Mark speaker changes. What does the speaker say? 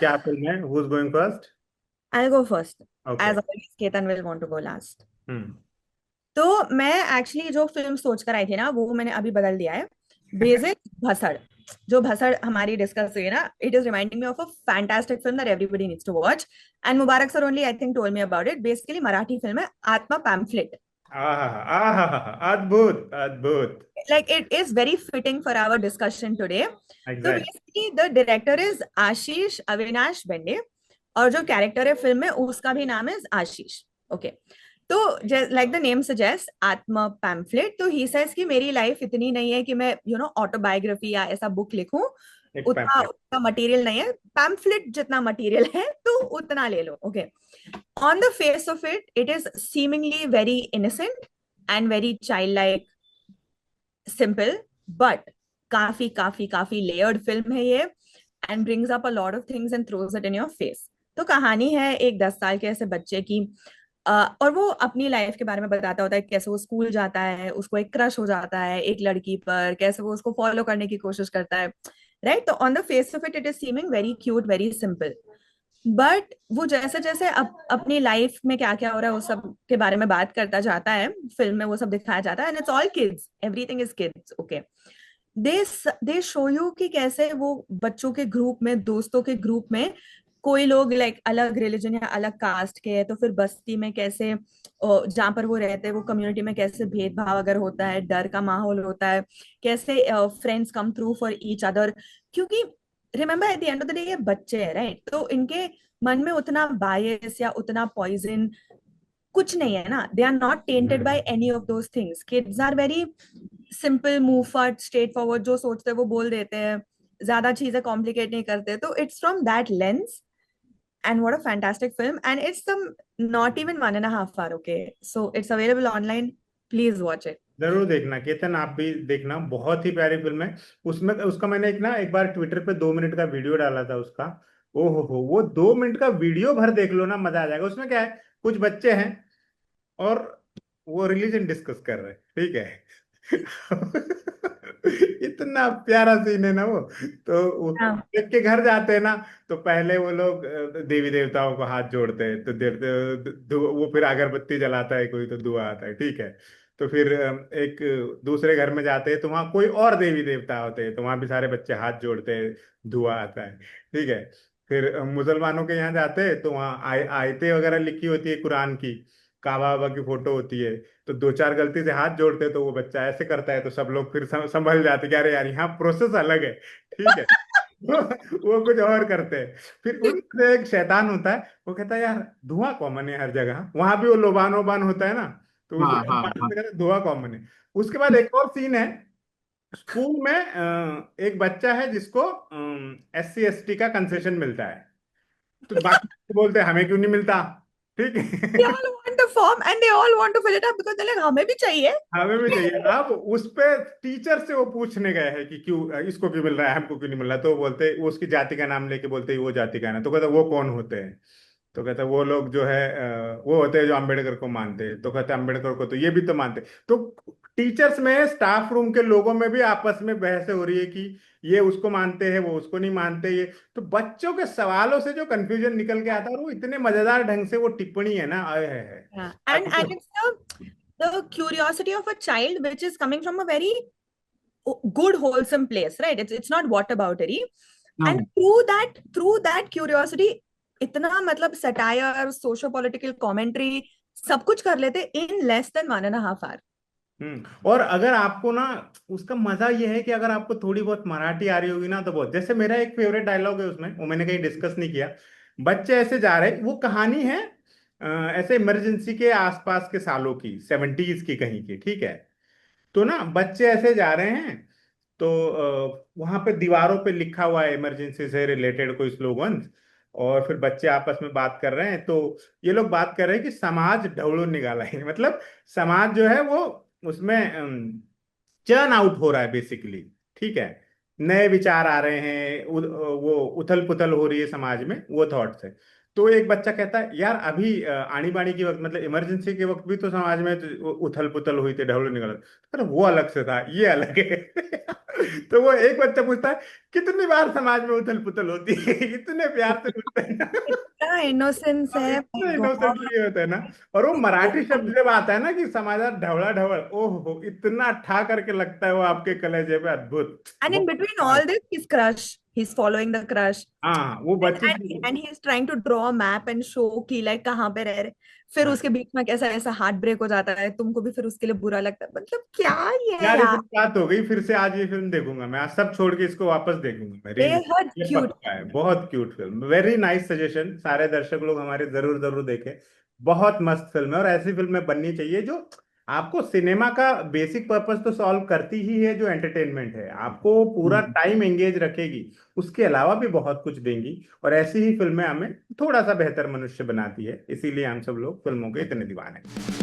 Speaker 1: क्या फिल्म है? Who is going first?
Speaker 2: I'll go first.
Speaker 1: Okay.
Speaker 2: As always, Ketan will want to go last.
Speaker 1: हम्म।
Speaker 2: तो मैं actually जो film सोच कर आई थी ना वो मैंने अभी बदल दिया है। बेसिक भसड़, जो भसड़ हमारी डिस्कस हुई है ना, it is reminding me of a fantastic film that everybody needs to watch. And Mubarak sir only I think told me about it. Basically Marathi film है आत्मा पैम्फलेट।
Speaker 1: आहा, आहा, अद्भुत अद्भुत।
Speaker 2: Like it is very fitting for our discussion today. तो
Speaker 1: exact.
Speaker 2: basically the director is आशीष अविनाश बेंडे, और जो character है फिल्म में उसका भी नाम है आशीष। ओके। तो लाइक द नेम सजेस्ट आत्मा पैम्फलेट, तो ही सेज कि मेरी लाइफ इतनी नहीं है कि मैं ऑटोबायोग्राफी या ऐसा बुक लिखूं।
Speaker 1: एक
Speaker 2: उतना
Speaker 1: पैम्फलेट।
Speaker 2: उतना मटेरियल नहीं है, पैम्फलेट जितना मटेरियल है तो उतना ले लो। Okay. On the face of it it is seemingly very innocent and very child like, simple, but काफी काफी काफी लेयर्ड फिल्म है ये। And brings up a lot of things and throws it in your face. तो कहानी है एक 10 साल के ऐसे बच्चे की, और वो अपनी लाइफ के बारे में बताता होता है, कैसे वो स्कूल जाता है, उसको एक क्रश हो जाता है एक लड़की पर, कैसे वो उसको फॉलो करने की कोशिश करता है। राइट, तो on the face of it it is seeming very cute, very simple. But वो जैसे जैसे अपनी लाइफ में क्या क्या हो रहा है उस सब के बारे में बात करता जाता है, फिल्म में वो सब दिखाया जाता है। And it's all kids, everything is kids. Okay. They they show you कि कैसे वो बच्चों के ग्रुप में, दोस्तों के ग्रुप में, कोई लोग लाइक अलग रिलीजन या अलग कास्ट के हैं, तो फिर बस्ती में कैसे, जहाँ पर वो रहते हैं वो कम्युनिटी में कैसे भेदभाव अगर होता है, डर का माहौल होता है, कैसे friends come through for each other. क्योंकि remember at the end of the day ये बच्चे हैं, राइट? तो इनके मन में उतना बायस या उतना पॉइजन कुछ नहीं है ना। They are not tainted by any of those things. Kids are very simple, move forward, straight forward, जो सोचते हैं वो बोल देते हैं, ज्यादा चीजें कॉम्प्लिकेट नहीं करते। तो it's from that lens. And what a fantastic film, and it's some not even 1.5 hour। Okay, so it's available online, please watch it.
Speaker 1: जरूर देखना केतन, आप भी देखना, बहुत ही प्यारी फिल्म है। उसमें उसका मैंने एक बार ट्विटर पे 2 मिनट का वीडियो डाला था उसका। ओ हो, वो 2 मिनट का वीडियो भर देख लो ना, मजा आ जाएगा। उसमें क्या है, कुछ बच्चे हैं और वो रिलीजन डिस्कस कर रहे हैं, ठीक है। इतना प्यारा सीन है ना वो। तो वो
Speaker 2: हाँ।
Speaker 1: देख के घर जाते हैं ना, तो पहले वो लोग देवी देवताओं को हाथ जोड़ते हैं, तो वो फिर अगरबत्ती जलाता है कोई, तो दुआ आता है, ठीक है। तो फिर एक दूसरे घर में जाते हैं, तो वहाँ कोई और देवी देवता होते हैं, तो वहाँ भी सारे बच्चे हाथ जोड़ते हैं, दुआ आता है, ठीक है। फिर मुसलमानों के यहाँ जाते हैं, तो वहाँ आयतें वगैरह लिखी होती है कुरान की, काबा वाबा की फोटो होती है। तो दो चार गलती से हाथ जोड़ते हैं, तो वो बच्चा ऐसे करता है, तो सब लोग फिर संभल जाते कि अरे यार यहाँ प्रोसेस अलग है, ठीक है। वो कुछ और करते हैं। फिर उनमें से एक शैतान होता है, वो कहता है यार धुआं कॉमन है हर जगह, वहां भी वो लोबान वोबान होता है ना, तो
Speaker 2: हाँ हाँ
Speaker 1: उसको
Speaker 2: हाँ।
Speaker 1: कहता है धुआं कॉमन है। उसके बाद एक और सीन है, स्कूल में एक बच्चा है जिसको SC ST का कंसेशन मिलता है, तो बाकी बोलते हैं हमें क्यों नहीं मिलता, ठीक
Speaker 2: They
Speaker 1: है।
Speaker 2: all want the form and they all want to fill it up because they're like हमें भी चाहिए।
Speaker 1: हमें भी चाहिए। अब उस पे टीचर से वो पूछने गए हैं कि क्यों इसको क्यों मिल रहा है, हमको क्यों नहीं मिल रहा है, तो बोलते वो उसकी जाति का नाम लेके बोलते वो जाति का है ना, तो कहता वो कौन होते हैं, तो कहता वो लोग जो है वो होते हैं जो अम्बेडकर को मानते हैं, तो कहते अम्बेडकर को तो ये भी तो मानते हैं। तो टीचर्स में, स्टाफ रूम के लोगों में भी आपस में बहस हो रही है कि ये उसको मानते हैं, वो उसको नहीं मानते ये। तो बच्चों के सवालों से जो कंफ्यूजन निकल के आता है, और वो इतने मजेदार ढंग से वो टिप्पणी है ना, आए है।
Speaker 2: Yeah. And it's the curiosity of a child which is coming from a very good wholesome place, right? It's not whataboutery. And
Speaker 1: हाँ।
Speaker 2: through that curiosity, इतना मतलब सटायर, सोशो पॉलिटिकल कमेंट्री, सब कुछ कर लेते इन लेस देन 1.5 hour।
Speaker 1: और अगर आपको ना, उसका मजा ये है कि अगर आपको थोड़ी बहुत मराठी आ रही होगी ना, तो बहुत, जैसे मेरा एक फेवरेट डायलॉग है उसमें, वो मैंने कहीं डिस्कस नहीं किया। बच्चे ऐसे जा रहे, वो कहानी है ऐसे इमरजेंसी के आसपास के सालों की, 70s की कहीं की, ठीक है। तो ना बच्चे ऐसे जा रहे हैं, तो वहां पे दीवारों पे लिखा हुआ है इमरजेंसी से रिलेटेड कोई स्लोगन, और फिर बच्चे आपस में बात कर रहे हैं। तो ये लोग बात कर रहे हैं कि समाज ढवड़ो निकाला है, मतलब समाज जो है वो उसमें चर्न आउट हो रहा है बेसिकली, ठीक है। नए विचार आ रहे हैं, वो उथल पुथल हो रही है समाज में, वो थॉट्स है। तो एक बच्चा कहता है यार अभी आनी बानी के वक्त मतलब इमरजेंसी के वक्त भी तो समाज में तो उथल पुथल हुई थी, ढवल निकल, अरे वो अलग से था, ये अलग है। तो वो एक बच्चा पूछता है कितनी बार समाज में उथल पुथल होती है, इतने प्यार से पूछते हैं ना।
Speaker 2: इतना इनोसेंस
Speaker 1: हाँ,
Speaker 2: है, माय
Speaker 1: इतने
Speaker 2: गॉड।
Speaker 1: इनोसेंटली होता है ना। और वो मराठी शब्द जब आता है ना कि समाचार ढवड़ा ढवल, ओह हो, इतना ठा करके लगता है वो आपके कलेजे पे, अद्भुत,
Speaker 2: And in
Speaker 1: बहुत
Speaker 2: between
Speaker 1: कमाल।
Speaker 2: all this, his crush, he's following the crush.
Speaker 1: हाँ वो बच्चे
Speaker 2: And he's trying to draw a map and show कि like कहाँ पे रह रहे। फिर
Speaker 1: हाँ
Speaker 2: उसके बीच में कैसा ऐसा हार्ट ब्रेक हो जाता है, तुमको भी फिर उसके लिए बुरा लगता है, मतलब क्या ये है
Speaker 1: यार
Speaker 2: यार।
Speaker 1: इतनी बात हो गई, फिर से आज ये फिल्म देखूंगा मैं, आज सब छोड़ के इसको वापस देखूंगा मैं,
Speaker 2: बेहद
Speaker 1: ये
Speaker 2: क्यूट।
Speaker 1: पक्का है, बहुत cute film, very nice suggestion, सारे दर्शक लोग हमारे जरूर जरूर देखें। बहुत मस्त फिल्म है, और ऐसी फिल्में बननी चाहिए जो आपको सिनेमा का बेसिक पर्पस तो सॉल्व करती ही है, जो एंटरटेनमेंट है आपको पूरा टाइम एंगेज रखेगी, उसके अलावा भी बहुत कुछ देंगी। और ऐसी ही फिल्में हमें थोड़ा सा बेहतर मनुष्य बनाती है, इसीलिए हम सब लोग फिल्मों के इतने दीवाने हैं।